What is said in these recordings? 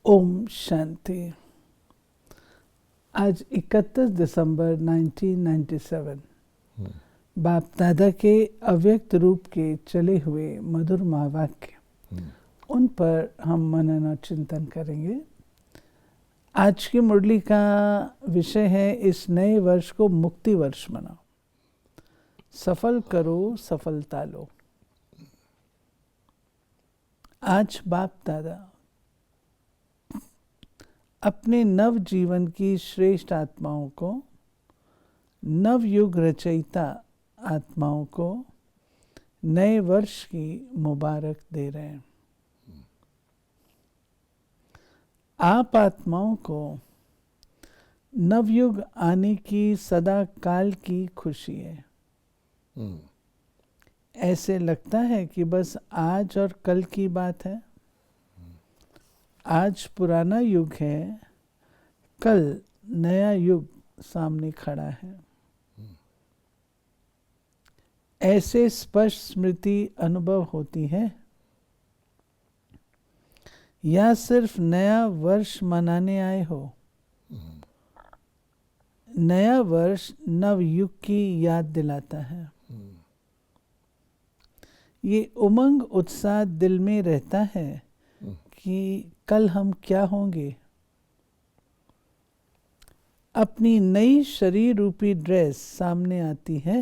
ओम शांति। आज 31 दिसंबर 1997 बाप दादा के अव्यक्त रूप के चले हुए मधुर महावाक्य, उन पर हम मनन और चिंतन करेंगे। आज की मुरली का विषय है, इस नए वर्ष को मुक्ति वर्ष मनाओ, सफल करो सफलता लो। आज बाप दादा अपने नव जीवन की श्रेष्ठ आत्माओं को, नव युग रचयिता आत्माओं को नए वर्ष की मुबारक दे रहे हैं। आप आत्माओं को नवयुग आने की सदा काल की खुशी है। ऐसे लगता है कि बस आज और कल की बात है। आज पुराना युग है, कल नया युग सामने खड़ा है। ऐसे स्पष्ट स्मृति अनुभव होती है, या सिर्फ नया वर्ष मनाने आए हो। नया वर्ष नव युग की याद दिलाता है। ये उमंग उत्साह दिल में रहता है कि कल हम क्या होंगे। अपनी नई शरीर रूपी ड्रेस सामने आती है।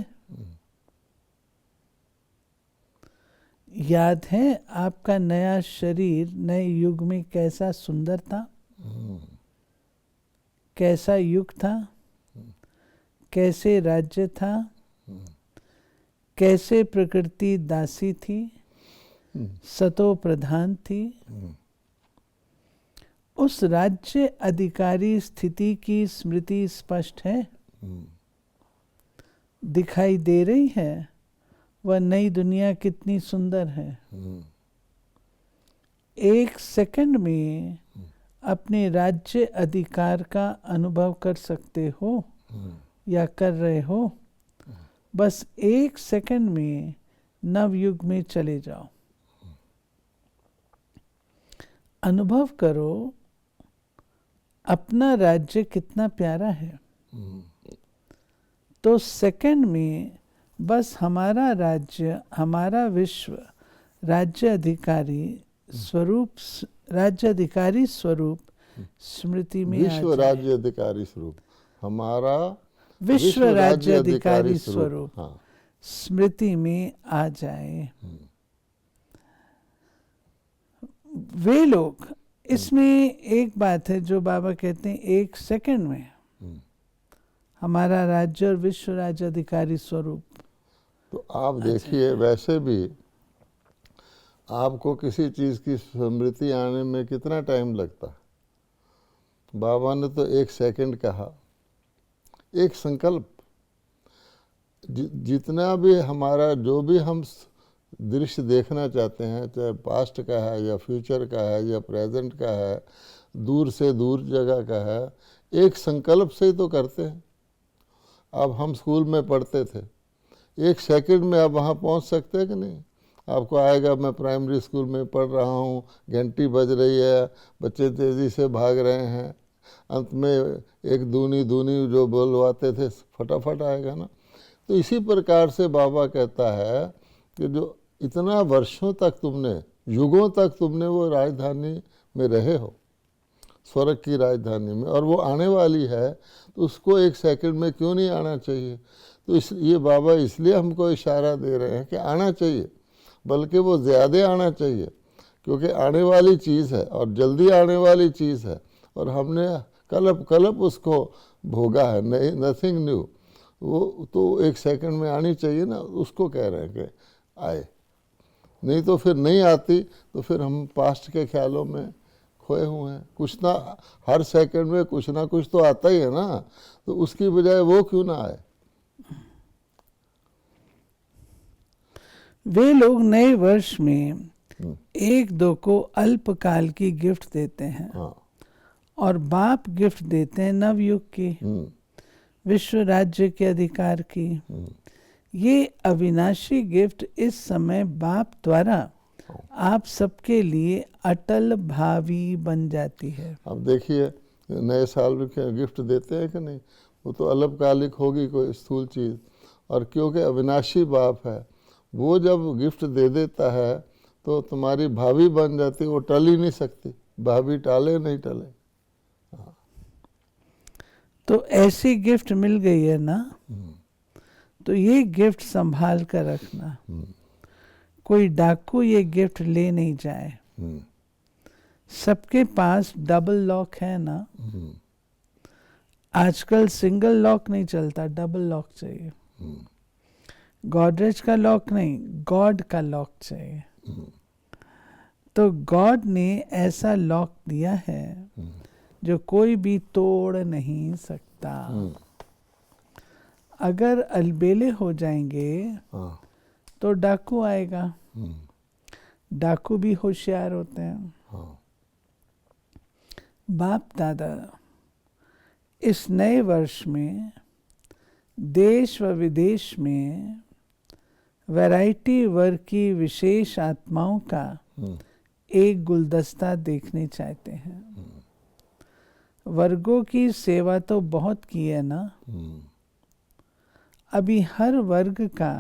याद है आपका नया शरीर नए युग में कैसा सुंदर था, कैसा युग था, कैसे राज्य था, कैसे प्रकृति दासी थी, सतो प्रधान थी। उस राज्य अधिकारी स्थिति की स्मृति स्पष्ट है, दिखाई दे रही है। वह नई दुनिया कितनी सुंदर है। एक सेकंड में अपने राज्य अधिकार का अनुभव कर सकते हो या कर रहे हो। बस एक सेकंड में नवयुग में चले जाओ। अनुभव करो अपना राज्य कितना प्यारा है। तो सेकंड में बस हमारा राज्य, हमारा विश्व राज्य अधिकारी स्वरूप स्मृति में विश्व राज्य अधिकारी स्वरूप, हमारा विश्व राज्य अधिकारी स्वरूप स्मृति में आ जाए। वे लोग, इसमें एक बात है जो बाबा कहते हैं, एक सेकंड में हमारा राज्य और विश्व राज्य अधिकारी स्वरूप। तो आप देखिए, वैसे भी आपको किसी चीज़ की स्मृति आने में कितना टाइम लगता। बाबा ने तो एक सेकंड कहा। एक संकल्प, जितना भी हमारा, जो भी हम दृश्य देखना चाहते हैं, चाहे पास्ट का है या फ्यूचर का है या प्रेजेंट का है, दूर से दूर जगह का है, एक संकल्प से ही तो करते हैं। अब हम स्कूल में पढ़ते थे, एक सेकंड में आप वहाँ पहुँच सकते हैं कि नहीं। आपको आएगा, मैं प्राइमरी स्कूल में पढ़ रहा हूँ, घंटी बज रही है, बच्चे तेज़ी से भाग रहे हैं, अंत में एक दूनी दूनी जो बोलवाते थे फटाफट आएगा ना। तो इसी प्रकार से बाबा कहता है कि जो इतना वर्षों तक तुमने, युगों तक तुमने वो राजधानी में रहे हो, स्वर्ग की राजधानी में, और वो आने वाली है, तो उसको एक सेकंड में क्यों नहीं आना चाहिए। तो ये बाबा इसलिए हमको इशारा दे रहे हैं कि आना चाहिए, बल्कि वो ज़्यादा आना चाहिए, क्योंकि आने वाली चीज़ है और जल्दी आने वाली चीज़ है, और हमने कलप उसको भोगा है, नथिंग न्यू। वो तो एक सेकंड में आनी चाहिए ना, उसको कह रहे हैं कि आए। नहीं तो फिर नहीं आती, तो फिर हम पास्ट के ख्यालों में खोए हुए हैं। कुछ ना, हर सेकंड में कुछ ना कुछ तो आता ही है ना, तो उसकी बजाय वो क्यों ना आए। वे लोग नए वर्ष में एक दो को अल्पकाल की गिफ्ट देते हैं। और बाप गिफ्ट देते हैं नवयुग की, विश्व राज्य के अधिकार की। ये अविनाशी गिफ्ट इस समय बाप द्वारा आप सबके लिए अटल भावी बन जाती है। अब देखिए नए साल में क्या गिफ्ट देते हैं कि नहीं, वो तो अल्पकालिक होगी कोई स्थूल चीज़, और क्योंकि अविनाशी बाप है वो जब गिफ्ट दे देता है तो तुम्हारी भाभी बन जाती, वो टल ही नहीं सकती, भाभी टाले नहीं टले। तो ऐसी गिफ्ट मिल गई है ना, तो ये गिफ्ट संभाल कर रखना, कोई डाकू ये गिफ्ट ले नहीं जाए। सबके पास डबल लॉक है ना, आजकल सिंगल लॉक नहीं चलता, डबल लॉक चाहिए। गॉडरेज का लॉक नहीं, गॉड का लॉक चाहिए। तो गॉड ने ऐसा लॉक दिया है जो कोई भी तोड़ नहीं सकता। अगर अलबेले हो जाएंगे तो डाकू आएगा। डाकू भी होशियार होते हैं। बाप दादा इस नए वर्ष में देश व विदेश में वैरायटी वर्ग की विशेष आत्माओं का एक गुलदस्ता देखने चाहते हैं। वर्गों की सेवा तो बहुत की है ना, अभी हर वर्ग का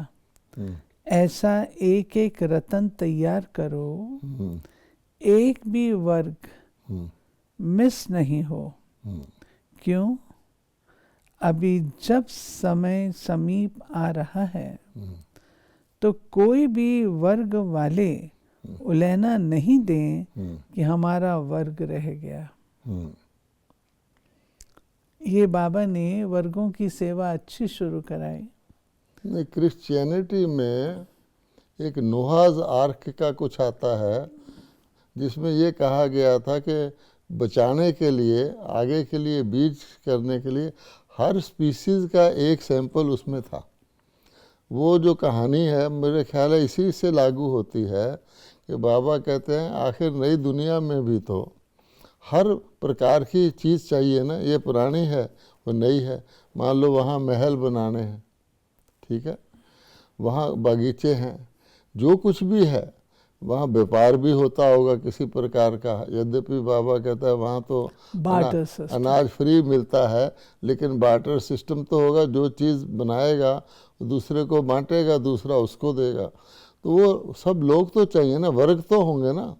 ऐसा एक एक रतन तैयार करो, एक भी वर्ग मिस नहीं हो। क्यों? अभी जब समय समीप आ रहा है तो कोई भी वर्ग वाले उलहना नहीं दें कि हमारा वर्ग रह गया। ये बाबा ने वर्गों की सेवा अच्छी शुरू कराई। क्रिश्चियनिटी में एक नोहाज आर्क का कुछ आता है जिसमें ये कहा गया था कि बचाने के लिए, आगे के लिए, बीज करने के लिए हर स्पीसीज़ का एक सैंपल उसमें था। वो जो कहानी है मेरे ख्याल है इसी से लागू होती है कि बाबा कहते हैं आखिर नई दुनिया में भी तो हर प्रकार की चीज़ चाहिए ना, ये पुरानी है वो नई है। मान लो वहाँ महल बनाने हैं, ठीक है, वहाँ बागीचे हैं, जो कुछ भी है, वहाँ व्यापार भी होता होगा किसी प्रकार का। यद्यपि बाबा कहता है वहाँ तो अनाज फ्री मिलता है, लेकिन बार्टर सिस्टम तो होगा, जो चीज़ बनाएगा दूसरे को बांटेगा, दूसरा उसको देगा। तो वो सब लोग तो चाहिए ना, वर्ग तो होंगे ना।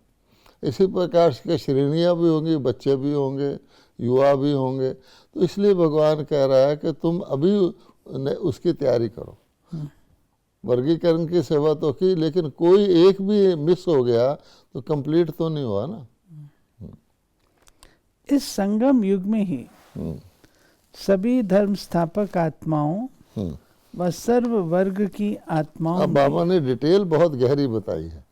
इसी प्रकार की श्रेणियाँ भी होंगी, बच्चे भी होंगे, युवा भी होंगे। तो इसलिए भगवान कह रहा है कि तुम अभी उसकी तैयारी करो। वर्गीकरण की सेवा तो की, लेकिन कोई एक भी मिस हो गया तो कंप्लीट तो नहीं हुआ ना। इस संगम युग में ही सभी धर्म स्थापक आत्माओं व सर्व वर्ग की आत्माओं, बाबा ने डिटेल बहुत गहरी बताई है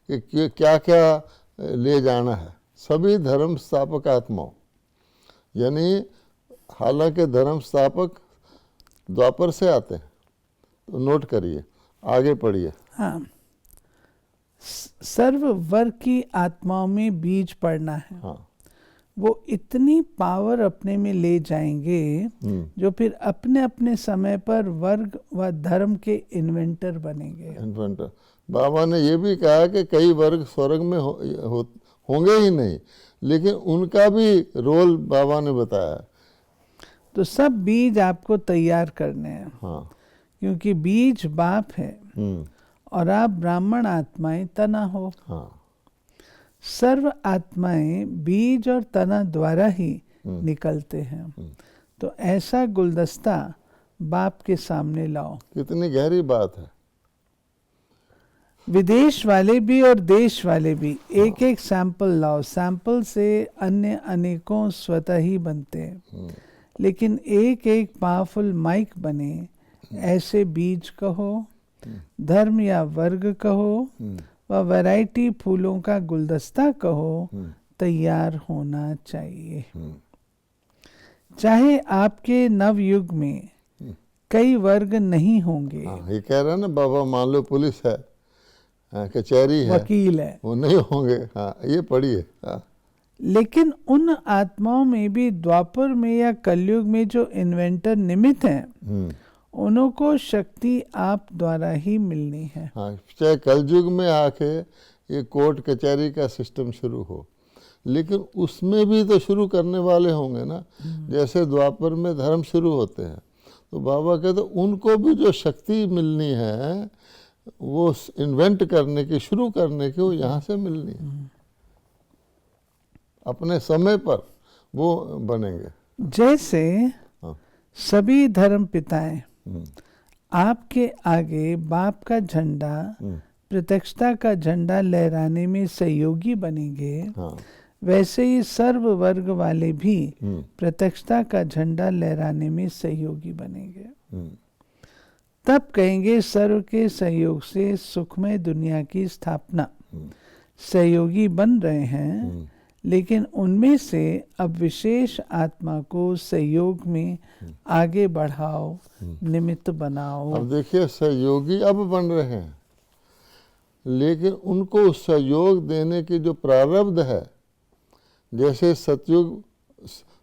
कि क्या क्या ले जाना है। सभी धर्म स्थापक आत्माओं, यानी हालांकि धर्म स्थापक द्वापर से आते हैं, तो नोट करिए, आगे पढ़िए। हाँ, सर्व वर्ग की आत्माओं में बीज पड़ना है। हाँ, वो इतनी पावर अपने में ले जाएंगे जो फिर अपने अपने समय पर वर्ग व धर्म के इन्वेंटर बनेंगे। इन्वेंटर। बाबा ने ये भी कहा कि कई वर्ग स्वर्ग में होंगे ही नहीं, लेकिन उनका भी रोल बाबा ने बताया। तो सब बीज आपको तैयार करने हैं। हाँ, क्योंकि बीज बाप है और आप ब्राह्मण आत्माएं तना हो। हाँ, सर्व आत्माएं बीज और तना द्वारा ही निकलते हैं। तो ऐसा गुलदस्ता बाप के सामने लाओ। कितनी गहरी बात है। विदेश वाले भी और देश वाले भी एक एक सैंपल लाओ। सैंपल से अन्य अनेकों स्वतः ही बनते हैं, लेकिन एक एक पावरफुल माइक बने ऐसे बीज कहो, धर्म या वर्ग कहो व वैरायटी फूलों का गुलदस्ता कहो, तैयार होना चाहिए। चाहे आपके नवयुग में कई वर्ग नहीं होंगे। ये कह रहा है ना बाबा, मान लो पुलिस है, कचहरी है, वकील है, वो नहीं होंगे। हाँ, ये पढ़िए। हाँ, लेकिन उन आत्माओं में भी द्वापर में या कलयुग में जो इन्वेंटर निमित्त हैं, उनको शक्ति आप द्वारा ही मिलनी है। हाँ, चाहे कलयुग में आके ये कोर्ट कचहरी का सिस्टम शुरू हो, लेकिन उसमें भी तो शुरू करने वाले होंगे ना। जैसे द्वापर में धर्म शुरू होते हैं, तो बाबा कहते उनको भी जो शक्ति मिलनी है वो इन्वेंट करने की, शुरू करने की, वो यहाँ से मिलनी है। अपने समय पर वो बनेंगे। जैसे हाँ। सभी धर्म पिताएं आपके आगे बाप का झंडा, प्रत्यक्षता का झंडा लहराने में सहयोगी बनेंगे, हाँ। वैसे ही सर्व वर्ग वाले भी प्रत्यक्षता का झंडा लहराने में सहयोगी बनेंगे। तब कहेंगे सर्व के सहयोग से सुखमय दुनिया की स्थापना। सहयोगी बन रहे हैं, लेकिन उनमें से अब विशेष आत्मा को सहयोग में आगे बढ़ाओ, निमित्त बनाओ। अब देखिए, सहयोगी अब बन रहे हैं, लेकिन उनको सहयोग देने की जो प्रारब्ध है, जैसे सतयुग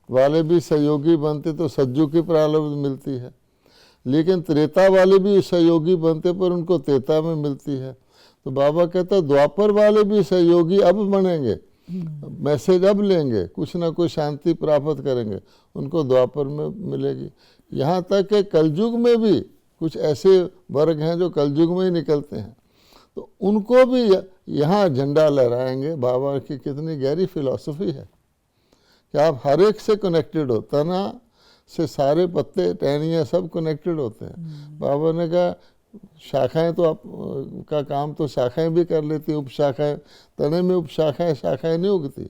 वाले भी सहयोगी बनते तो सतयुग की प्रारब्ध मिलती है, लेकिन त्रेता वाले भी सहयोगी बनते पर उनको त्रेता में मिलती है। तो बाबा कहता द्वापर वाले भी सहयोगी अब बनेंगे, मैसेज अब लेंगे, कुछ ना कुछ शांति प्राप्त करेंगे, उनको द्वापर में मिलेगी। यहाँ तक कि कलयुग में भी कुछ ऐसे वर्ग हैं जो कलयुग में ही निकलते हैं, तो उनको भी यहाँ झंडा लहराएंगे। बाबा की कितनी गहरी फिलॉसफी है कि आप हर एक से कनेक्टेड हो, तना से सारे पत्ते, टहनियाँ सब कनेक्टेड होते हैं। बाबा ने कहा शाखाएं तो आप का काम तो शाखाएं भी कर लेती, उपशाखाएं, तने में उपशाखाएं, शाखाएं नहीं उगती,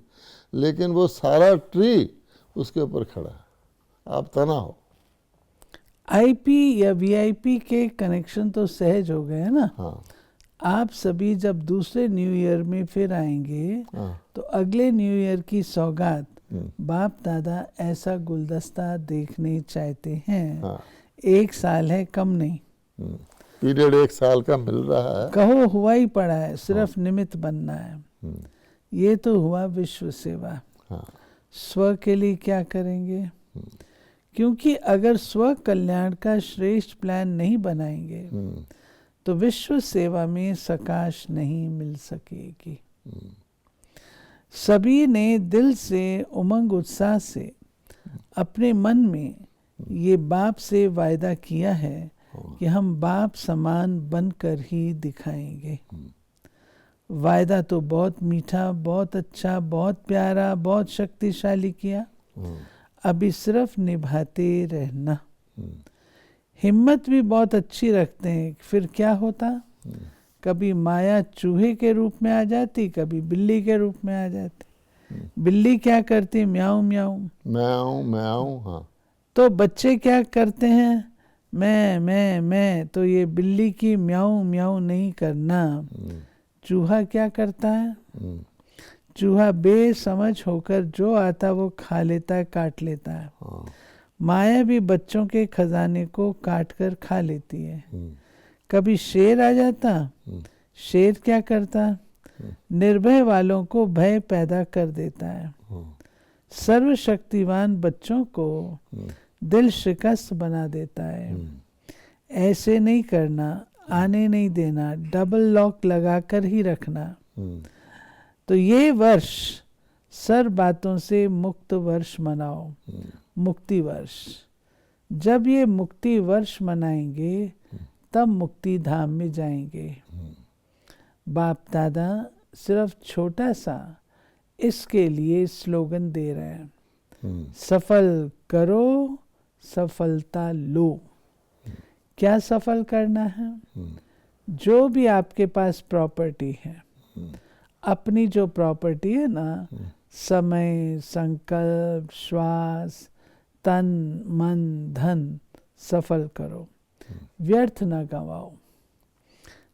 लेकिन वो सारा ट्री उसके ऊपर खड़ा है, आप तना हो। आईपी या वीआईपी के कनेक्शन तो सहज हो गए ना। हाँ। आप सभी जब दूसरे न्यू ईयर में फिर आएंगे, तो अगले न्यू ईयर की सौगात बाप दादा ऐसा गुलदस्ता देखने चाहते हैं। हाँ। 1 साल है, कम नहीं। पीरियड 1 साल का मिल रहा है, कहो हुआ ही पड़ा है, सिर्फ निमित्त बनना है। ये तो हुआ विश्व सेवा। स्व के लिए क्या करेंगे? क्योंकि अगर स्व कल्याण का श्रेष्ठ प्लान नहीं बनाएंगे तो विश्व सेवा में सकाश नहीं मिल सकेगी। सभी ने दिल से उमंग उत्साह से अपने मन में ये बाप से वायदा किया है कि हम बाप समान बनकर ही दिखाएंगे। वायदा तो बहुत मीठा, बहुत अच्छा, बहुत प्यारा, बहुत शक्तिशाली किया, अभी सिर्फ निभाते रहना। हिम्मत भी बहुत अच्छी रखते हैं, फिर क्या होता? कभी माया चूहे के रूप में आ जाती, कभी बिल्ली के रूप में आ जाती। बिल्ली क्या करती? म्याऊं म्याऊं म्याऊं म्याऊं। हाँ। तो बच्चे क्या करते हैं? मैं। तो ये बिल्ली की म्याऊं म्याऊं नहीं करना। चूहा क्या करता है? चूहा बेसमझ होकर जो आता वो खा लेता है, काट लेता है। माया भी बच्चों के खजाने को काट कर खा लेती है। कभी शेर आ जाता, शेर क्या करता? निर्भय वालों को भय पैदा कर देता है। सर्वशक्तिवान बच्चों को दिल शिकस्त बना देता है। ऐसे नहीं करना, आने नहीं देना, डबल लॉक लगाकर ही रखना। तो ये वर्ष सर बातों से मुक्त वर्ष मनाओ, मुक्ति वर्ष। जब ये मुक्ति वर्ष मनाएंगे तब मुक्ति धाम में जाएंगे। बाप दादा सिर्फ छोटा सा इसके लिए स्लोगन दे रहे हैं, सफल करो, सफलता लो। क्या सफल करना है? जो भी आपके पास प्रॉपर्टी है, अपनी जो प्रॉपर्टी है ना, समय, संकल्प, श्वास, तन, मन, धन, सफल करो, व्यर्थ न गवाओ।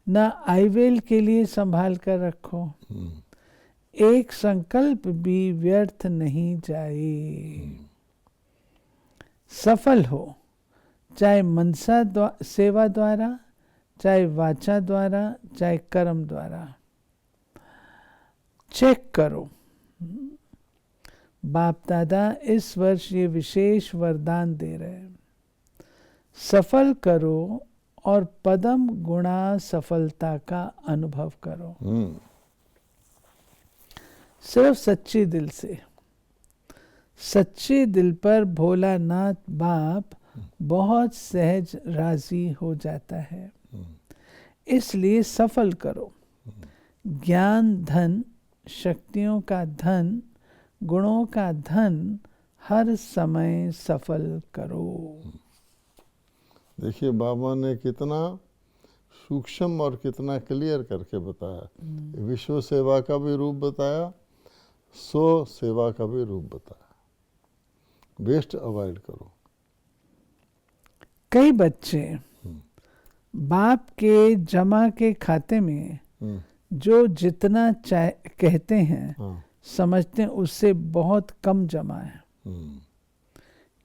न आईवेल के लिए संभाल कर रखो, एक संकल्प भी व्यर्थ नहीं जाए। सफल हो, चाहे मनसा सेवा द्वारा, चाहे वाचा द्वारा, चाहे कर्म द्वारा। चेक करो। बाप दादा इस वर्ष ये विशेष वरदान दे रहे हैं, सफल करो और पदम गुणा सफलता का अनुभव करो। सिर्फ सच्चे दिल से। सच्चे दिल पर भोलानाथ बाप बहुत सहज राजी हो जाता है। इसलिए सफल करो। ज्ञान धन, शक्तियों का धन, गुणों का धन हर समय सफल करो। देखिए बाबा ने कितना सूक्ष्म और कितना क्लियर करके बताया। विश्व सेवा का भी रूप बताया, सो सेवा का भी रूप बताया। वेस्ट अवॉइड करो। कई बच्चे बाप के जमा के खाते में जो जितना कहते हैं, हाँ। समझते हैं उससे बहुत कम जमा है।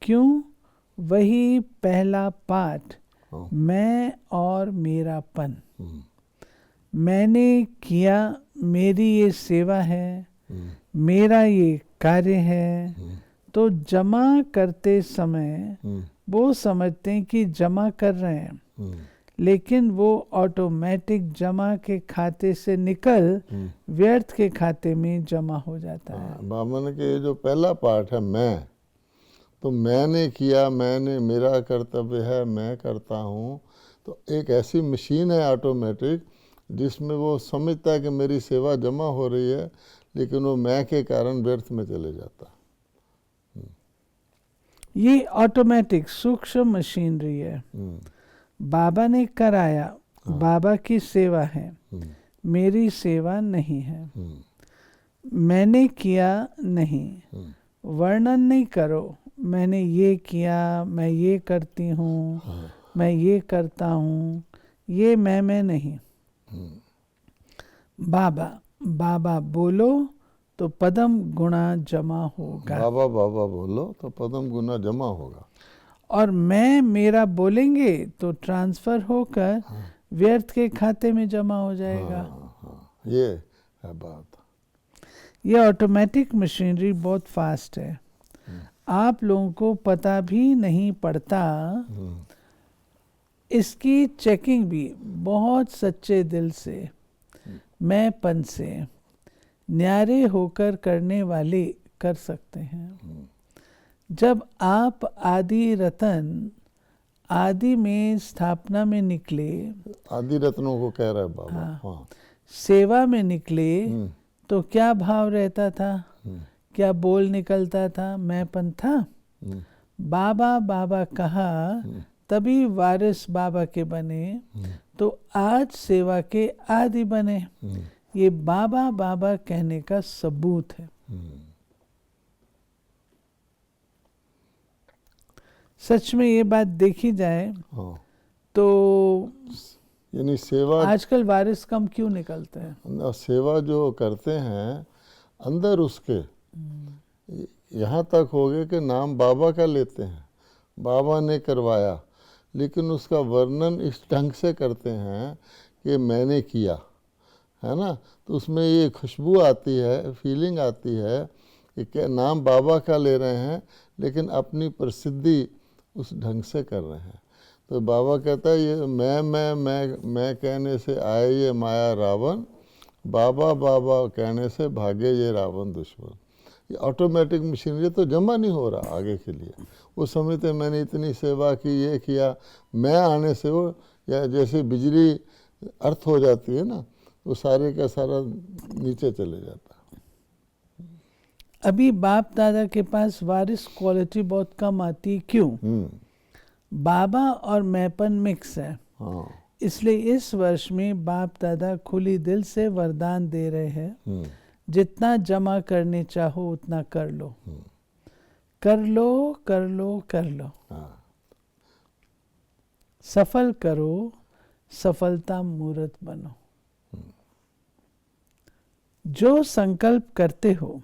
क्यों? वही पहला पाठ, हाँ। मैं और मेरापन। मैंने किया, मेरी ये सेवा है, मेरा ये कार्य है। तो जमा करते समय वो समझते हैं कि जमा कर रहे हैं, लेकिन वो ऑटोमेटिक जमा के खाते से निकल व्यर्थ के खाते में जमा हो जाता है। बाबा ने कि जो पहला पार्ट है मैं, तो मैंने किया, मैंने, मेरा कर्तव्य है, मैं करता हूँ। तो एक ऐसी मशीन है ऑटोमेटिक जिसमें वो समझता है कि मेरी सेवा जमा हो रही है, लेकिन वो मैं के कारण व्यर्थ में चले जाता। ये ऑटोमेटिक सूक्ष्म मशीनरी है। बाबा ने कराया, बाबा की सेवा है, मेरी सेवा नहीं है। मैंने किया नहीं, वर्णन नहीं करो मैंने ये किया, मैं ये करती हूँ, मैं ये करता हूँ, ये मैं नहीं। बाबा बाबा बोलो तो पदम गुणा जमा होगा। बाबा बाबा बोलो तो पदम गुना जमा होगा। और मैं मेरा बोलेंगे तो ट्रांसफर होकर व्यर्थ के खाते में जमा हो जाएगा। ये है बात। ये ऑटोमेटिक मशीनरी बहुत फास्ट है। आप लोगों को पता भी नहीं पड़ता। इसकी चेकिंग भी बहुत सच्चे दिल से, मैंपन से, न्यारे होकर करने वाले कर सकते हैं। जब आप आदि रतन आदि में स्थापना में निकले, आदि रत्नों को कह रहा है बाबा। हाँ। सेवा में निकले, तो क्या भाव रहता था? क्या बोल निकलता था? मैंपन था। बाबा बाबा कहा तभी वारिस बाबा के बने, तो आज सेवा के आदि बने। ये बाबा बाबा कहने का सबूत है। सच में ये बात देखी जाए तो यानी सेवा, आजकल वारिस कम क्यों निकलते हैं? सेवा जो करते हैं अंदर उसके यहाँ तक हो गए कि नाम बाबा का लेते हैं, बाबा ने करवाया, लेकिन उसका वर्णन इस ढंग से करते हैं कि मैंने किया, है ना। तो उसमें ये खुशबू आती है, फीलिंग आती है कि क्या नाम बाबा का ले रहे हैं, लेकिन अपनी प्रसिद्धि उस ढंग से कर रहे हैं। तो बाबा कहता है ये मैं कहने से आए ये माया रावण, बाबा बाबा कहने से भागे ये रावण दुश्मन। ये ऑटोमेटिक मशीनरी तो जमा नहीं हो रहा आगे के लिए। वो समझते मैंने इतनी सेवा की, ये किया, मैं आने से वो, या जैसे बिजली अर्थ हो जाती है ना, वो सारे का सारा नीचे चले जाता। अभी बाप दादा के पास वारिस क्वालिटी बहुत कम आती। क्यों? बाबा और मैंपन मिक्स है। हाँ। इसलिए इस वर्ष में बाप दादा खुली दिल से वरदान दे रहे हैं, जितना जमा करने चाहो उतना कर लो, कर लो, कर लो, कर लो। सफल करो, सफलता मूर्त बनो। जो संकल्प करते हो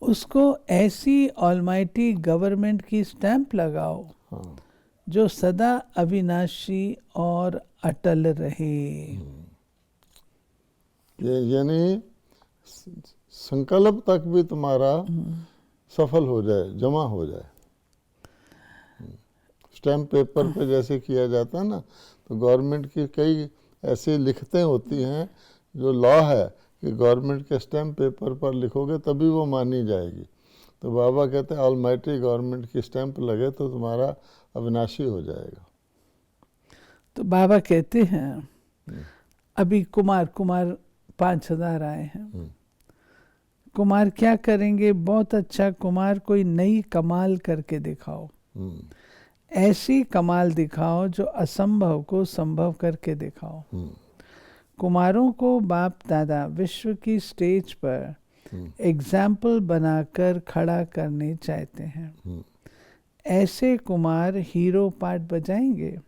उसको ऐसी ऑलमाइटी गवर्नमेंट की स्टैंप लगाओ जो सदा अविनाशी और अटल रहे। यानी संकल्प तक भी तुम्हारा सफल हो जाए, जमा हो जाए। स्टैम्प पेपर पे जैसे किया जाता है ना, तो गवर्नमेंट की कई ऐसी लिखतें होती हैं जो लॉ है कि गवर्नमेंट के स्टैम्प पेपर पर लिखोगे तभी वो मानी जाएगी। तो बाबा कहते हैं ऑलमाइटी गवर्नमेंट की स्टैम्प लगे तो तुम्हारा अविनाशी हो जाएगा। तो बाबा कहते हैं अभी कुमार 5,000 आए हैं। कुमार क्या करेंगे? बहुत अच्छा, कुमार कोई नई कमाल करके दिखाओ, ऐसी कमाल दिखाओ जो असंभव को संभव करके दिखाओ। कुमारों को बाप दादा विश्व की स्टेज पर एग्जाम्पल बनाकर खड़ा करने चाहते हैं। ऐसे कुमार हीरो पार्ट बजाएंगे।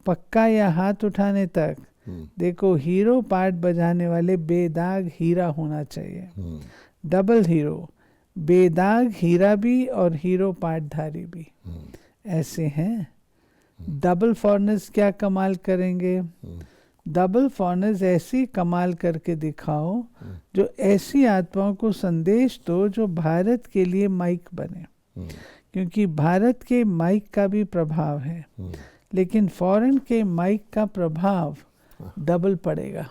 पक्का या हाथ उठाने तक देखो, हीरो पार्ट बजाने वाले बेदाग हीरा होना चाहिए। डबल हीरो, बेदाग हीरा भी और हीरो पार्टधारी भी ऐसे हैं। डबल फॉरनेस क्या कमाल करेंगे? डबल फॉरनेस ऐसी कमाल करके दिखाओ जो ऐसी आत्माओं को संदेश दो जो भारत के लिए माइक बने, क्योंकि भारत के माइक का भी प्रभाव है, लेकिन फॉरेन के माइक का प्रभाव डबल पड़ेगा।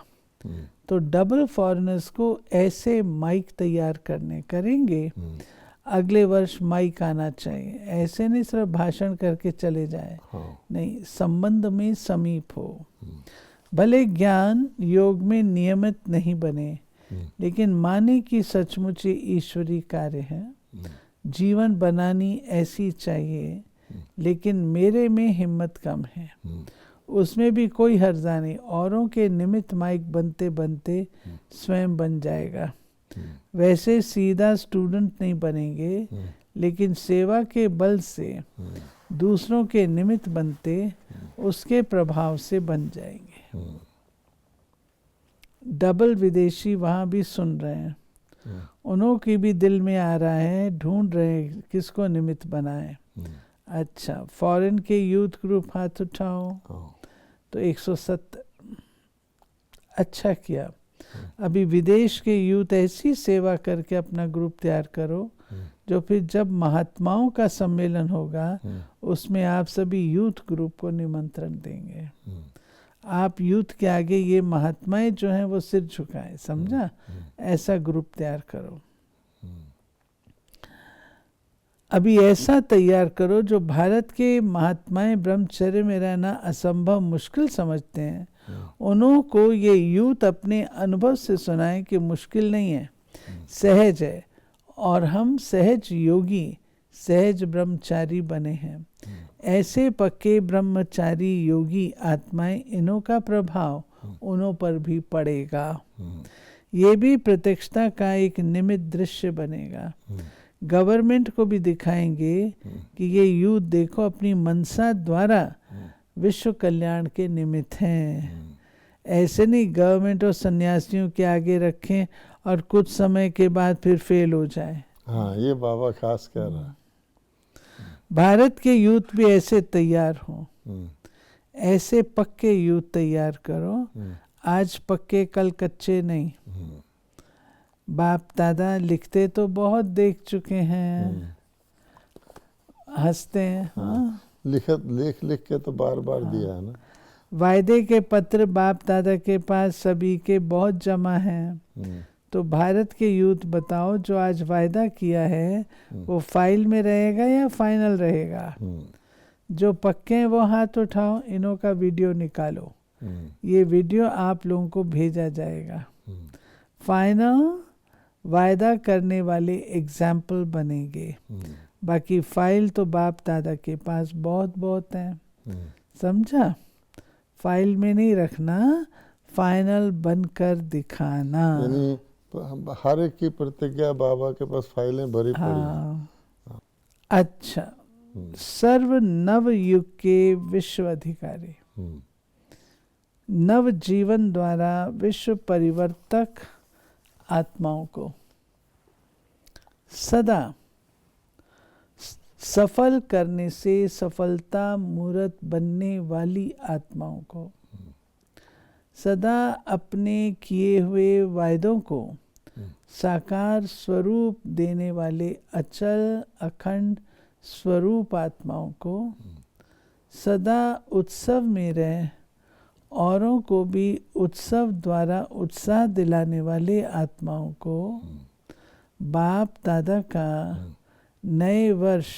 तो डबल फॉरेनर्स को ऐसे माइक तैयार करेंगे। अगले वर्ष माइक आना चाहिए, ऐसे नहीं सिर्फ भाषण करके चले जाए, नहीं, संबंध में समीप हो। भले ज्ञान योग में नियमित नहीं बने, लेकिन माने कि सचमुच ईश्वरी कार्य है। जीवन बनानी ऐसी चाहिए, लेकिन मेरे में हिम्मत कम है, उसमें भी कोई हर्जा नहीं। औरों के निमित्त माइक बनते बनते स्वयं बन जाएगा। वैसे सीधा स्टूडेंट नहीं बनेंगे, लेकिन सेवा के बल से दूसरों के निमित्त बनते उसके प्रभाव से बन जाएंगे। डबल विदेशी वहाँ भी सुन रहे हैं, उन्हों की भी दिल में आ रहा है, ढूंढ रहे हैं किसको निमित्त बनाए। अच्छा, फॉरेन के यूथ ग्रुप हाथ उठाओ। तो 170। अच्छा किया। अभी विदेश के यूथ ऐसी सेवा करके अपना ग्रुप तैयार करो जो फिर जब महात्माओं का सम्मेलन होगा उसमें आप सभी यूथ ग्रुप को निमंत्रण देंगे। आप यूथ के आगे ये महात्माएं जो हैं वो सिर झुकाएं, समझा? ऐसा ग्रुप तैयार करो। अभी ऐसा तैयार करो जो भारत के महात्माएं ब्रह्मचर्य में रहना असंभव मुश्किल समझते हैं, उन्हों को ये यूथ अपने अनुभव से सुनाएं कि मुश्किल नहीं है, सहज है, और हम सहज योगी, सहज ब्रह्मचारी बने हैं। ऐसे पक्के ब्रह्मचारी योगी आत्माएं, इन्हों का प्रभाव उन्हों पर भी पड़ेगा। ये भी प्रत्यक्षता का एक निमित्त दृश्य बनेगा। गवर्नमेंट को भी दिखाएंगे कि ये यूथ देखो अपनी मनसा द्वारा विश्व कल्याण के निमित्त हैं। ऐसे नहीं गवर्नमेंट और सन्यासियों के आगे रखें और कुछ समय के बाद फिर फेल हो जाए। हाँ, ये बाबा खास कह रहा है। भारत के यूथ भी ऐसे तैयार हो, ऐसे पक्के यूथ तैयार करो। आज पक्के कल कच्चे नहीं। बाप दादा लिखते तो बहुत देख चुके हैं, हंसते हैं। हाँ, लिख के तो बार बार दिया है ना। वायदे के पत्र बाप दादा के पास सभी के बहुत जमा हैं। तो भारत के यूथ बताओ, जो आज वायदा किया है वो फाइल में रहेगा या फाइनल रहेगा? जो पक्के हैं वो हाथ उठाओ, इन्हों का वीडियो निकालो। ये वीडियो आप लोगों को भेजा जाएगा। फाइनल वायदा करने वाले एग्जाम्पल बनेंगे। बाकी फाइल तो बाप दादा के पास बहुत बहुत है, समझा? फाइल में नहीं रखना, फाइनल बनकर दिखाना। यानी हर एक की प्रतिज्ञा बाबा के पास फाइलें भरी पड़ी हैं। अच्छा, सर्व नव युग के विश्व अधिकारी, नव जीवन द्वारा विश्व परिवर्तक आत्माओं को, सदा सफल करने से सफलता मूर्त बनने वाली आत्माओं को, सदा अपने किए हुए वायदों को साकार स्वरूप देने वाले अचल अखंड स्वरूप आत्माओं को, सदा उत्सव में रह औरों को भी उत्सव द्वारा उत्साह दिलाने वाले आत्माओं को बाप दादा का नए वर्ष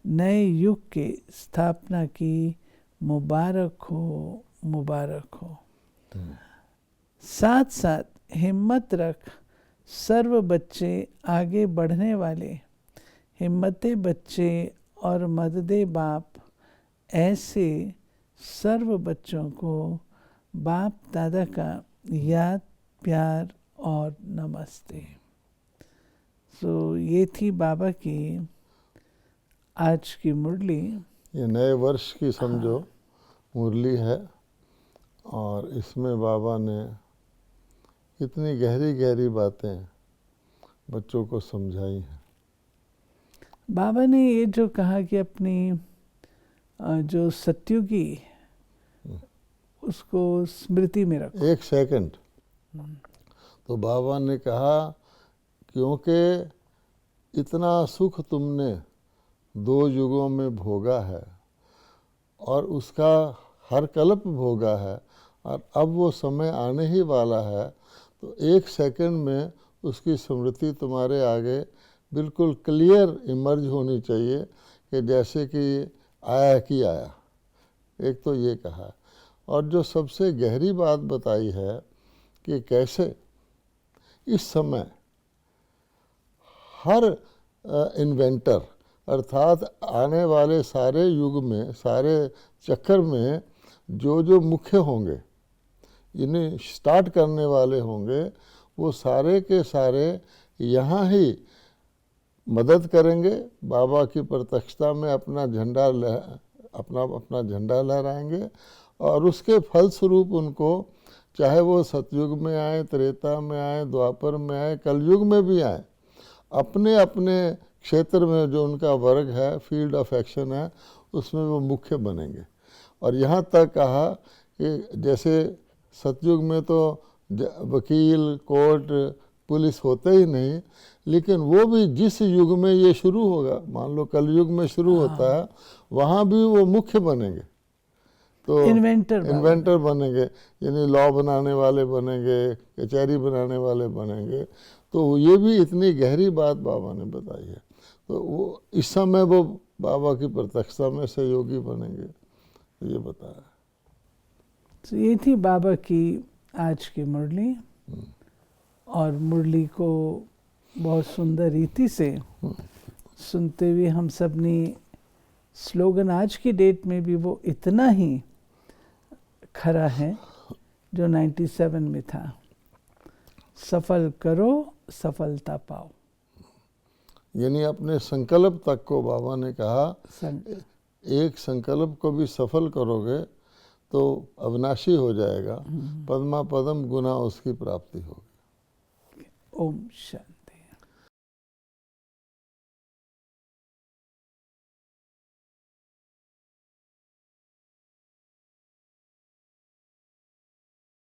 नए युग के स्थापना की मुबारक हो, मुबारक हो। साथ साथ हिम्मत रख सर्व बच्चे आगे बढ़ने वाले हिम्मते बच्चे और मददे बाप, ऐसे सर्व बच्चों को बाप दादा का याद प्यार और नमस्ते। ये थी बाबा की आज की मुरली। ये नए वर्ष की समझो मुरली है और इसमें बाबा ने इतनी गहरी गहरी बातें बच्चों को समझाई हैं। बाबा ने ये जो कहा कि अपनी जो सत्युगी उसको स्मृति में रखो। एक सेकंड, तो बाबा ने कहा क्योंकि इतना सुख तुमने 2 युगों में भोगा है और उसका हर कल्प भोगा है और अब वो समय आने ही वाला है, तो 1 सेकंड में उसकी स्मृति तुम्हारे आगे बिल्कुल क्लियर इमर्ज होनी चाहिए कि जैसे कि आया कि आया। एक तो ये कहा, और जो सबसे गहरी बात बताई है कि कैसे इस समय हर इन्वेंटर अर्थात आने वाले सारे युग में सारे चक्कर में जो जो मुख्य होंगे, इन्हें स्टार्ट करने वाले होंगे, वो सारे के सारे यहाँ ही मदद करेंगे, बाबा की प्रत्यक्षता में अपना झंडा लहराएंगे और उसके फलस्वरूप उनको चाहे वो सतयुग में आए, त्रेता में आए, द्वापर में आए, कलयुग में भी आए, अपने अपने क्षेत्र में जो उनका वर्ग है, फील्ड ऑफ एक्शन है, उसमें वो मुख्य बनेंगे। और यहाँ तक कहा कि जैसे सतयुग में तो वकील, कोर्ट, पुलिस होते ही नहीं, लेकिन वो भी जिस युग में ये शुरू होगा, मान लो कलयुग में शुरू होता है, वहाँ भी वो मुख्य बनेंगे, तो इन्वेंटर बनेंगे, यानी लॉ बनाने वाले बनेंगे, कचहरी बनाने वाले बनेंगे। तो ये भी इतनी गहरी बात बाबा ने बताई है। तो वो इस समय वो बाबा की प्रत्यक्षता में सहयोगी बनेंगे, तो ये बताया। तो ये थी बाबा की आज की मुरली, और मुरली को बहुत सुंदर रीति से सुनते हुए हम सब ने स्लोगन आज की डेट में भी वो इतना ही खरा है जो 97 में था, सफल करो सफलता पाओ। यानी अपने संकल्प तक को बाबा ने कहा एक संकल्प को भी सफल करोगे तो अविनाशी हो जाएगा, पद्मा पदम गुना उसकी प्राप्ति होगी। ओम शांति।